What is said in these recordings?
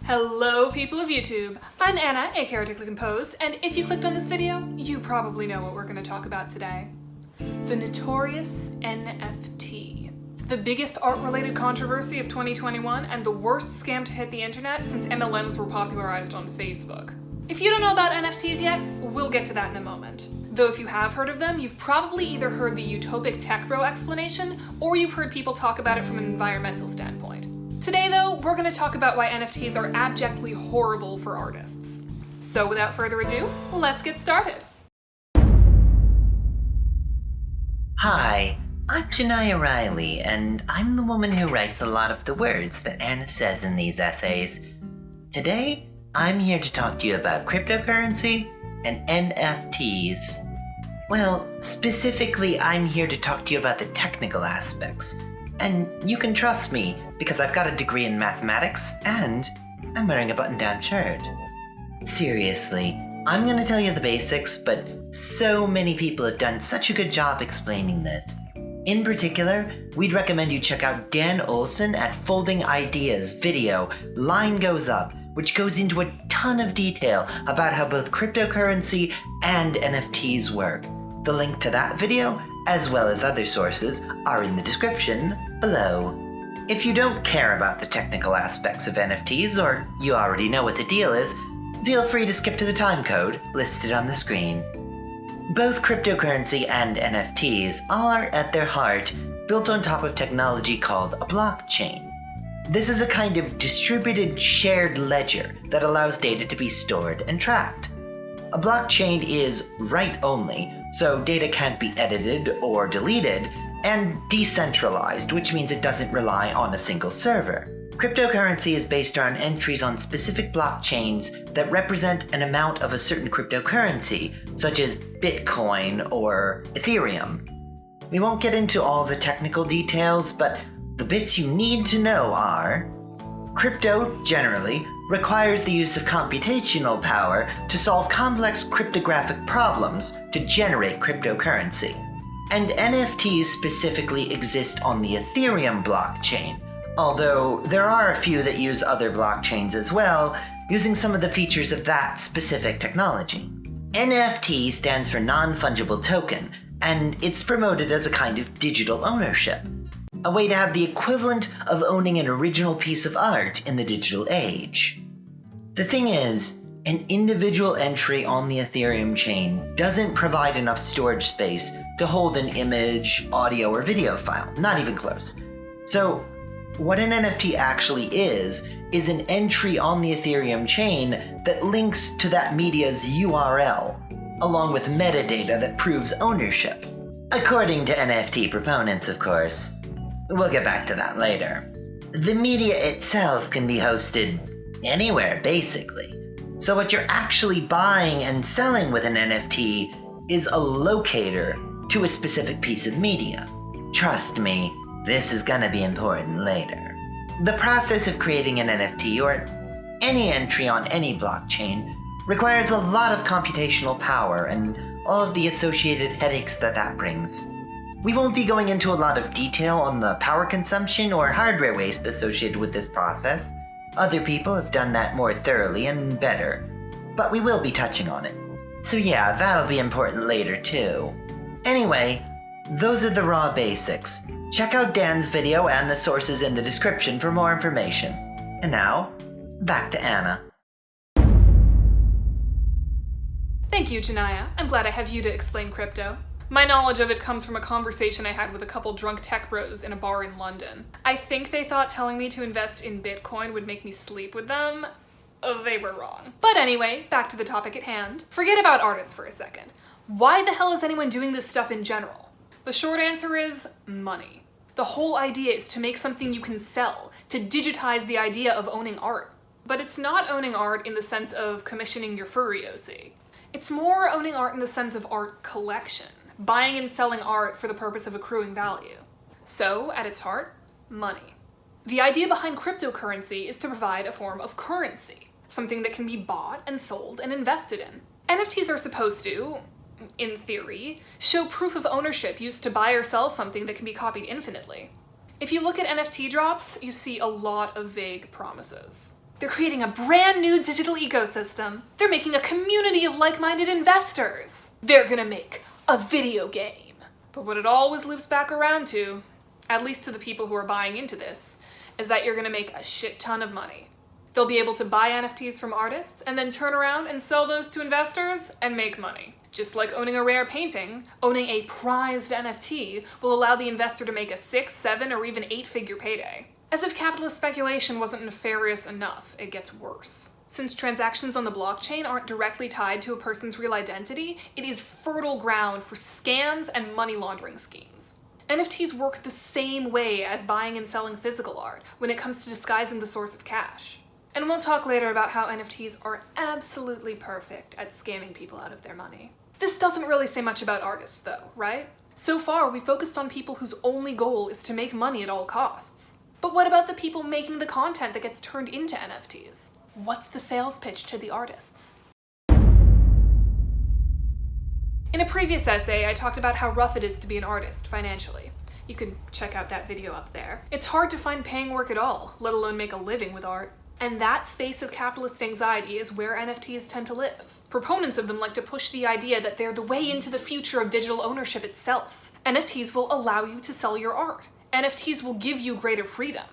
Hello people of YouTube, I'm Anna, aka Artically Composed, and if you clicked on this video, you probably know what we're going to talk about today. The notorious NFT. The biggest art-related controversy of 2021 and the worst scam to hit the internet since MLMs were popularized on Facebook. If you don't know about NFTs yet, we'll get to that in a moment. Though if you have heard of them, you've probably either heard the utopic tech bro explanation, or you've heard people talk about it from an environmental standpoint. Today though, we're going to talk about why NFTs are abjectly horrible for artists. So without further ado, let's get started. Hi, I'm Jonaya Riley, and I'm the woman who writes a lot of the words that Anna says in these essays. Today, I'm here to talk to you about cryptocurrency and NFTs. Well, specifically, I'm here to talk to you about the technical aspects. And you can trust me, because I've got a degree in mathematics, and I'm wearing a button-down shirt. Seriously, I'm gonna tell you the basics, but so many people have done such a good job explaining this. In particular, we'd recommend you check out Dan Olson at Folding Ideas video, Line Goes Up, which goes into a ton of detail about how both cryptocurrency and NFTs work. The link to that video, as well as other sources, are in the description below. If you don't care about the technical aspects of NFTs, or you already know what the deal is, feel free to skip to the timecode listed on the screen. Both cryptocurrency and NFTs are, at their heart, built on top of technology called a blockchain. This is a kind of distributed shared ledger that allows data to be stored and tracked. A blockchain is write-only, so data can't be edited or deleted, and decentralized, which means it doesn't rely on a single server. Cryptocurrency is based on entries on specific blockchains that represent an amount of a certain cryptocurrency, such as Bitcoin or Ethereum. We won't get into all the technical details, but the bits you need to know are: crypto, generally, requires the use of computational power to solve complex cryptographic problems to generate cryptocurrency. And NFTs specifically exist on the Ethereum blockchain, although there are a few that use other blockchains as well, using some of the features of that specific technology. NFT stands for non-fungible token, and it's promoted as a kind of digital ownership, a way to have the equivalent of owning an original piece of art in the digital age. The thing is, an individual entry on the Ethereum chain doesn't provide enough storage space to hold an image, audio, or video file, not even close. So, what an NFT actually is an entry on the Ethereum chain that links to that media's URL, along with metadata that proves ownership. According to NFT proponents, of course. We'll get back to that later. The media itself can be hosted anywhere, basically. So what you're actually buying and selling with an NFT is a locator to a specific piece of media. Trust me, this is gonna be important later. The process of creating an NFT, or any entry on any blockchain, requires a lot of computational power and all of the associated headaches that brings. We won't be going into a lot of detail on the power consumption or hardware waste associated with this process. Other people have done that more thoroughly and better, but we will be touching on it. So yeah, that'll be important later too. Anyway, those are the raw basics. Check out Dan's video and the sources in the description for more information. And now, back to Anna. Thank you, Jonaya. I'm glad I have you to explain crypto. My knowledge of it comes from a conversation I had with a couple drunk tech bros in a bar in London. I think they thought telling me to invest in Bitcoin would make me sleep with them. They were wrong. But anyway, back to the topic at hand. Forget about artists for a second. Why the hell is anyone doing this stuff in general? The short answer is money. The whole idea is to make something you can sell, to digitize the idea of owning art. But it's not owning art in the sense of commissioning your furry OC. It's more owning art in the sense of art collection. Buying and selling art for the purpose of accruing value. So, at its heart, money. The idea behind cryptocurrency is to provide a form of currency, something that can be bought and sold and invested in. NFTs are supposed to, in theory, show proof of ownership used to buy or sell something that can be copied infinitely. If you look at NFT drops, you see a lot of vague promises. They're creating a brand new digital ecosystem. They're making a community of like-minded investors. They're gonna make a video game. But what it always loops back around to, at least to the people who are buying into this, is that you're gonna make a shit ton of money. They'll be able to buy NFTs from artists and then turn around and sell those to investors and make money. Just like owning a rare painting, owning a prized NFT will allow the investor to make a 6, 7, or even 8-figure payday. As if capitalist speculation wasn't nefarious enough, it gets worse. Since transactions on the blockchain aren't directly tied to a person's real identity, it is fertile ground for scams and money laundering schemes. NFTs work the same way as buying and selling physical art when it comes to disguising the source of cash. And we'll talk later about how NFTs are absolutely perfect at scamming people out of their money. This doesn't really say much about artists though, right? So far, we focused on people whose only goal is to make money at all costs. But what about the people making the content that gets turned into NFTs? What's the sales pitch to the artists? In a previous essay, I talked about how rough it is to be an artist financially. You can check out that video up there. It's hard to find paying work at all, let alone make a living with art. And that space of capitalist anxiety is where NFTs tend to live. Proponents of them like to push the idea that they're the way into the future of digital ownership itself. NFTs will allow you to sell your art. NFTs will give you greater freedom.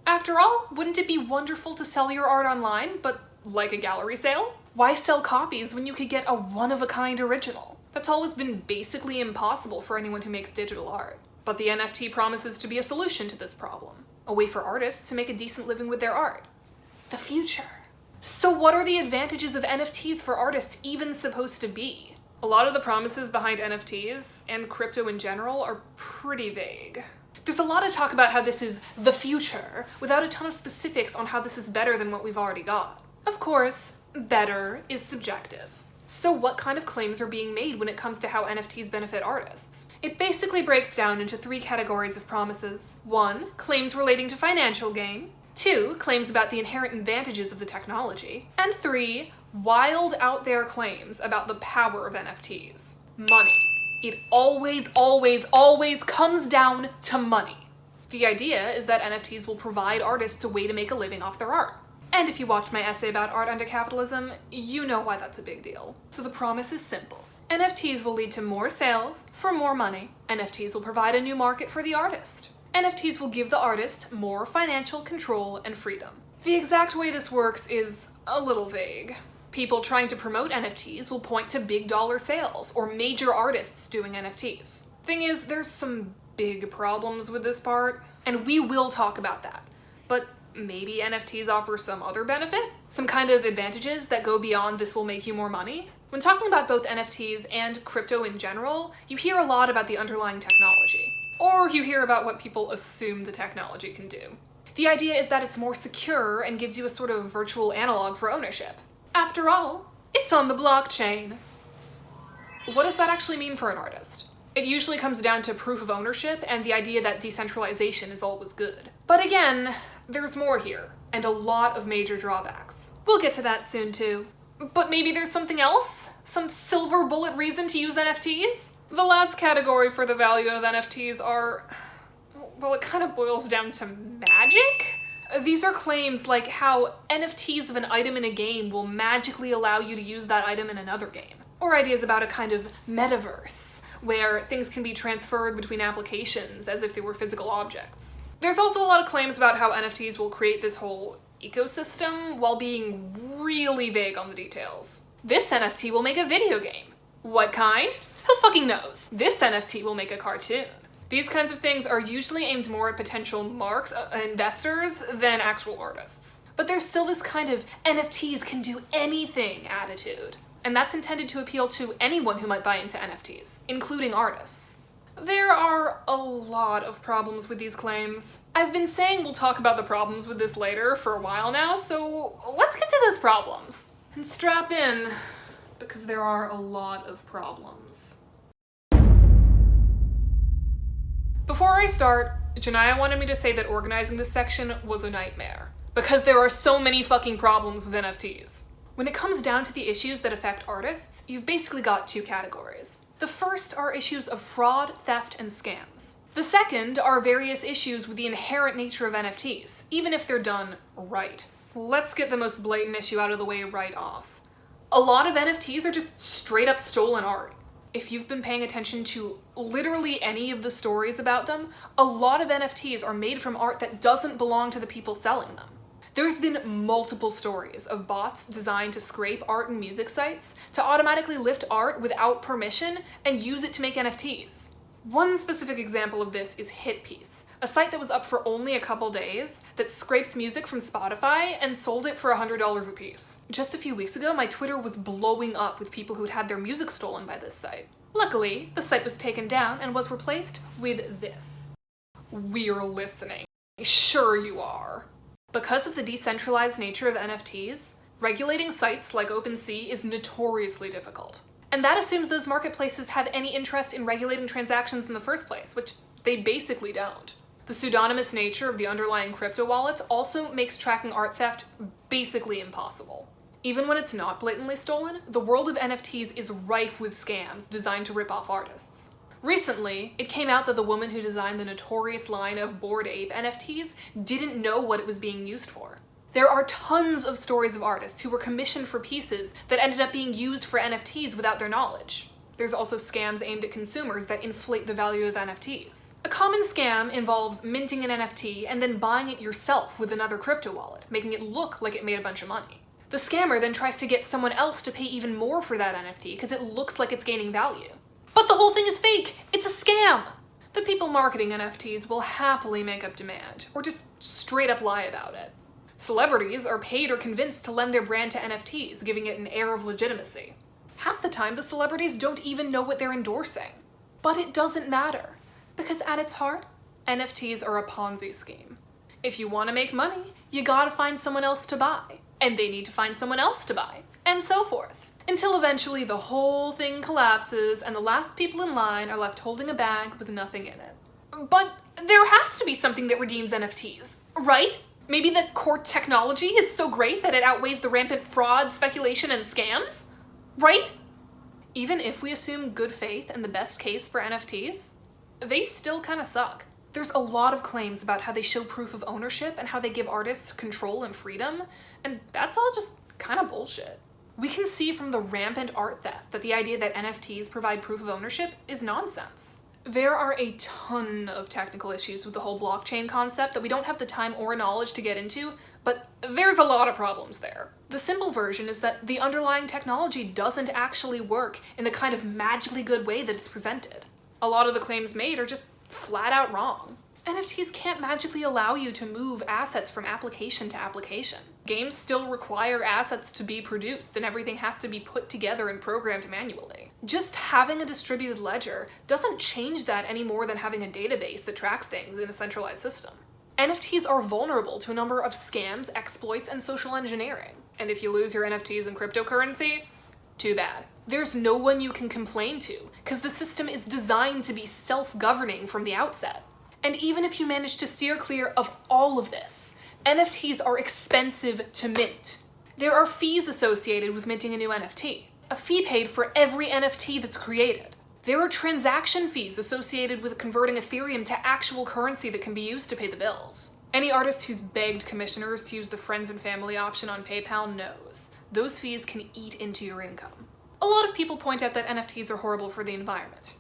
After all, wouldn't it be wonderful to sell your art online, but like a gallery sale? Why sell copies when you could get a one-of-a-kind original? That's always been basically impossible for anyone who makes digital art. But the NFT promises to be a solution to this problem. A way for artists to make a decent living with their art. The future. So what are the advantages of NFTs for artists even supposed to be? A lot of the promises behind NFTs, and crypto in general, are pretty vague. There's a lot of talk about how this is the future, without a ton of specifics on how this is better than what we've already got. Of course, better is subjective. So what kind of claims are being made when it comes to how NFTs benefit artists? It basically breaks down into 3 categories of promises. 1, claims relating to financial gain. 2, claims about the inherent advantages of the technology. And 3, wild out there claims about the power of NFTs. Money. It always, always, always comes down to money. The idea is that NFTs will provide artists a way to make a living off their art. And if you watched my essay about art under capitalism, you know why that's a big deal. So the promise is simple. NFTs will lead to more sales for more money. NFTs will provide a new market for the artist. NFTs will give the artist more financial control and freedom. The exact way this works is a little vague. People trying to promote NFTs will point to big dollar sales or major artists doing NFTs. Thing is, there's some big problems with this part, and we will talk about that. But maybe NFTs offer some other benefit? Some kind of advantages that go beyond this will make you more money? When talking about both NFTs and crypto in general, you hear a lot about the underlying technology. Or you hear about what people assume the technology can do. The idea is that it's more secure and gives you a sort of virtual analog for ownership. After all, it's on the blockchain. What does that actually mean for an artist? It usually comes down to proof of ownership and the idea that decentralization is always good. But again, there's more here, and a lot of major drawbacks. We'll get to that soon too. But maybe there's something else? Some silver bullet reason to use NFTs? The last category for the value of NFTs are, well, it kind of boils down to magic? These are claims like how NFTs of an item in a game will magically allow you to use that item in another game. Or ideas about a kind of metaverse, where things can be transferred between applications as if they were physical objects. There's also a lot of claims about how NFTs will create this whole ecosystem while being really vague on the details. This NFT will make a video game. What kind? Who fucking knows? This NFT will make a cartoon. These kinds of things are usually aimed more at potential investors than actual artists. But there's still this kind of NFTs can do anything attitude. And that's intended to appeal to anyone who might buy into NFTs, including artists. There are a lot of problems with these claims. I've been saying we'll talk about the problems with this later for a while now, so let's get to those problems. And strap in, because there are a lot of problems. Before I start, Jonaya wanted me to say that organizing this section was a nightmare, because there are so many fucking problems with NFTs. When it comes down to the issues that affect artists, you've basically got 2 categories. The first are issues of fraud, theft, and scams. The second are various issues with the inherent nature of NFTs, even if they're done right. Let's get the most blatant issue out of the way right off. A lot of NFTs are just straight up stolen art. If you've been paying attention to literally any of the stories about them, a lot of NFTs are made from art that doesn't belong to the people selling them. There's been multiple stories of bots designed to scrape art and music sites to automatically lift art without permission and use it to make NFTs. One specific example of this is HitPiece, a site that was up for only a couple days that scraped music from Spotify and sold it for $100 a piece. Just a few weeks ago, my Twitter was blowing up with people who'd had their music stolen by this site. Luckily, the site was taken down and was replaced with this. We're listening. Sure you are. Because of the decentralized nature of NFTs, regulating sites like OpenSea is notoriously difficult. And that assumes those marketplaces have any interest in regulating transactions in the first place, which they basically don't. The pseudonymous nature of the underlying crypto wallets also makes tracking art theft basically impossible. Even when it's not blatantly stolen, the world of NFTs is rife with scams designed to rip off artists. Recently, it came out that the woman who designed the notorious line of Bored Ape NFTs didn't know what it was being used for. There are tons of stories of artists who were commissioned for pieces that ended up being used for NFTs without their knowledge. There's also scams aimed at consumers that inflate the value of NFTs. A common scam involves minting an NFT and then buying it yourself with another crypto wallet, making it look like it made a bunch of money. The scammer then tries to get someone else to pay even more for that NFT because it looks like it's gaining value. But the whole thing is fake! It's a scam! The people marketing NFTs will happily make up demand, or just straight up lie about it. Celebrities are paid or convinced to lend their brand to NFTs, giving it an air of legitimacy. Half the time, the celebrities don't even know what they're endorsing. But it doesn't matter, because at its heart, NFTs are a Ponzi scheme. If you want to make money, you gotta find someone else to buy, and they need to find someone else to buy, and so forth. Until eventually the whole thing collapses and the last people in line are left holding a bag with nothing in it. But there has to be something that redeems NFTs, right? Maybe the core technology is so great that it outweighs the rampant fraud, speculation, and scams? Right? Even if we assume good faith and the best case for NFTs, they still kind of suck. There's a lot of claims about how they show proof of ownership and how they give artists control and freedom, and that's all just kind of bullshit. We can see from the rampant art theft that the idea that NFTs provide proof of ownership is nonsense. There are a ton of technical issues with the whole blockchain concept that we don't have the time or knowledge to get into, but there's a lot of problems there. The simple version is that the underlying technology doesn't actually work in the kind of magically good way that it's presented. A lot of the claims made are just flat out wrong. NFTs can't magically allow you to move assets from application to application. Games still require assets to be produced, and everything has to be put together and programmed manually. Just having a distributed ledger doesn't change that any more than having a database that tracks things in a centralized system. NFTs are vulnerable to a number of scams, exploits, and social engineering. And if you lose your NFTs in cryptocurrency, too bad. There's no one you can complain to, because the system is designed to be self-governing from the outset. And even if you manage to steer clear of all of this, NFTs are expensive to mint. There are fees associated with minting a new NFT. A fee paid for every NFT that's created. There are transaction fees associated with converting Ethereum to actual currency that can be used to pay the bills. Any artist who's begged commissioners to use the friends and family option on PayPal knows those fees can eat into your income. A lot of people point out that NFTs are horrible for the environment,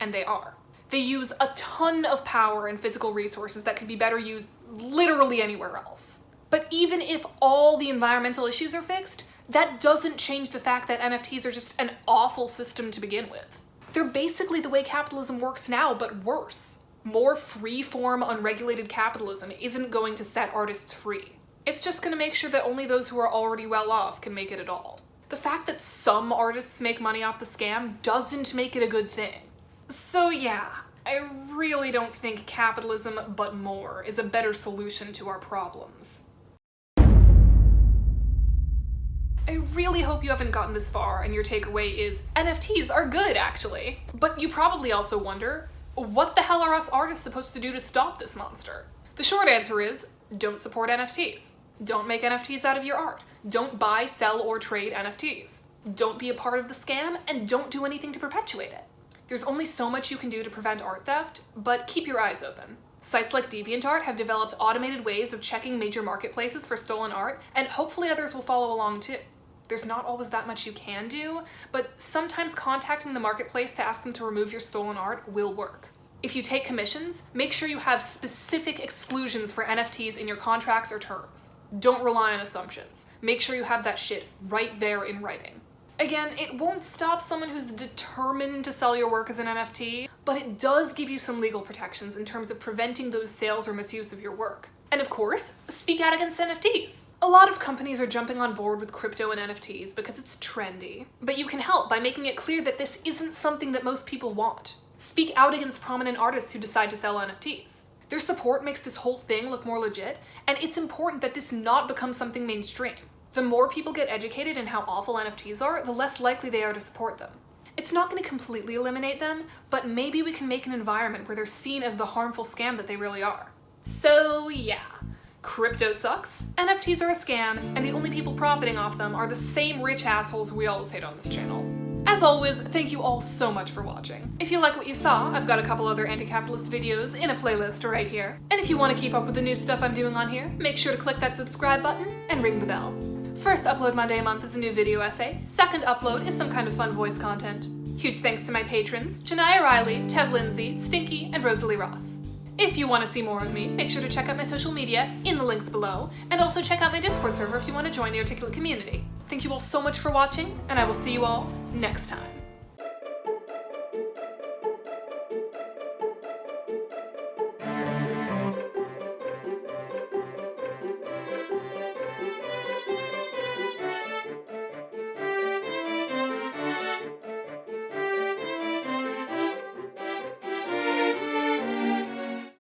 and they are. They use a ton of power and physical resources that could be better used literally anywhere else. But even if all the environmental issues are fixed, that doesn't change the fact that NFTs are just an awful system to begin with. They're basically the way capitalism works now, but worse. More free-form, unregulated capitalism isn't going to set artists free. It's just going to make sure that only those who are already well off can make it at all. The fact that some artists make money off the scam doesn't make it a good thing. So yeah, I really don't think capitalism but more is a better solution to our problems. I really hope you haven't gotten this far and your takeaway is NFTs are good, actually. But you probably also wonder, what the hell are us artists supposed to do to stop this monster? The short answer is, don't support NFTs. Don't make NFTs out of your art. Don't buy, sell, or trade NFTs. Don't be a part of the scam, and don't do anything to perpetuate it. There's only so much you can do to prevent art theft, but keep your eyes open. Sites like DeviantArt have developed automated ways of checking major marketplaces for stolen art, and hopefully others will follow along too. There's not always that much you can do, but sometimes contacting the marketplace to ask them to remove your stolen art will work. If you take commissions, make sure you have specific exclusions for NFTs in your contracts or terms. Don't rely on assumptions. Make sure you have that shit right there in writing. Again, it won't stop someone who's determined to sell your work as an NFT, but it does give you some legal protections in terms of preventing those sales or misuse of your work. And of course, speak out against NFTs. A lot of companies are jumping on board with crypto and NFTs because it's trendy, but you can help by making it clear that this isn't something that most people want. Speak out against prominent artists who decide to sell NFTs. Their support makes this whole thing look more legit, and it's important that this not become something mainstream. The more people get educated in how awful NFTs are, the less likely they are to support them. It's not going to completely eliminate them, but maybe we can make an environment where they're seen as the harmful scam that they really are. So yeah, crypto sucks, NFTs are a scam, and the only people profiting off them are the same rich assholes we always hate on this channel. As always, thank you all so much for watching. If you like what you saw, I've got a couple other anti-capitalist videos in a playlist right here. And if you want to keep up with the new stuff I'm doing on here, make sure to click that subscribe button and ring the bell. First upload Monday a month is a new video essay. Second upload is some kind of fun voice content. Huge thanks to my patrons, Jonaya Riley, Tev Linsey, Stinky, and Rosalie Ross. If you want to see more of me, make sure to check out my social media in the links below, and also check out my Discord server if you want to join the Articulate community. Thank you all so much for watching, and I will see you all next time.